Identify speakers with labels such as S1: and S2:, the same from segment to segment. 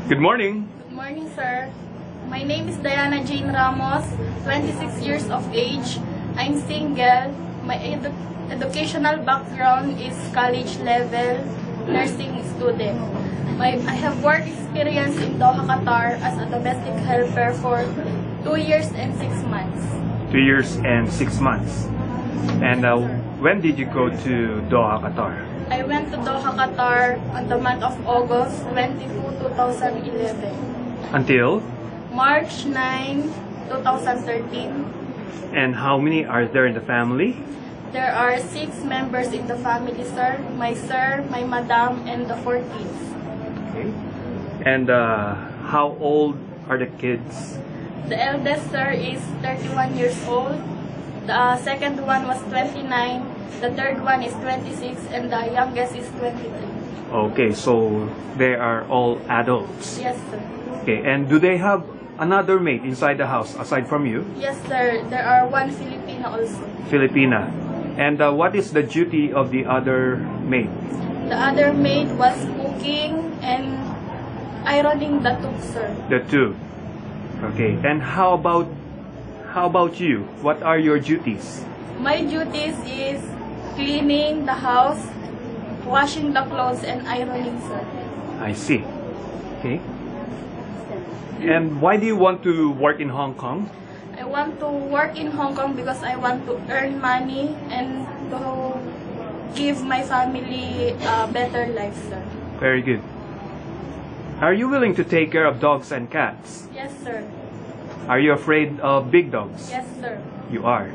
S1: Good morning.
S2: Good morning, sir. My name is Diana Jane Ramos, 26 years of age. I'm single. My educational background is college level nursing student. I have work experience in Doha, Qatar as a domestic helper for 2 years and 6 months.
S1: 2 years and 6 months. And when did you go to Doha, Qatar?
S2: I went to Doha, Qatar on the month of August 22, 2011.
S1: Until?
S2: March 9, 2013.
S1: And how many are there in the family?
S2: There are 6 members in the family, sir. My sir, my madam, and the 4 kids.
S1: Okay. And how old are the kids?
S2: The eldest, sir, is 31 years old. The second one was 29. The third one is 26. And the youngest is 23.
S1: Okay, so they are all adults.
S2: Yes, sir.
S1: Okay, and do they have another mate inside the house aside from you?
S2: Yes, sir. There are 1 Filipino also.
S1: Filipina. And what is the duty of the other mate?
S2: The other maid was cooking and ironing the tube, sir.
S1: The two. Okay. And how about you? What are your duties?
S2: My duties is cleaning the house, washing the clothes, and ironing, sir.
S1: I see. Okay. And why do you want to work in Hong Kong?
S2: I want to work in Hong Kong because I want to earn money and to give my family a better life, sir.
S1: Very good. Are you willing to take care of dogs and cats?
S2: Yes, sir.
S1: Are you afraid of big dogs?
S2: Yes, sir.
S1: You are.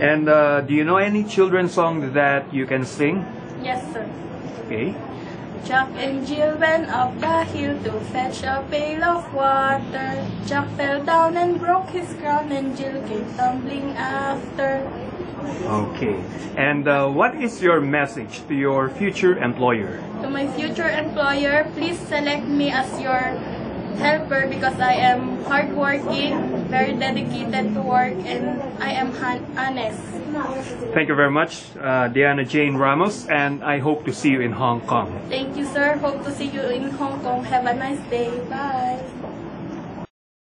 S1: And do you know any children's song that you can sing?
S2: Yes, sir.
S1: Okay.
S2: Jack and Jill went up the hill to fetch a pail of water. Jack fell down and broke his crown, and Jill came tumbling after.
S1: Okay. And what is your message to your future employer?
S2: To my future employer, please select me as your helper because I am hardworking, very dedicated to work, and I am honest.
S1: Thank you very much, Diana Jane Ramos, and I hope to see you in Hong Kong.
S2: Thank you, sir. Hope to see you in Hong Kong. Have a nice day. Bye.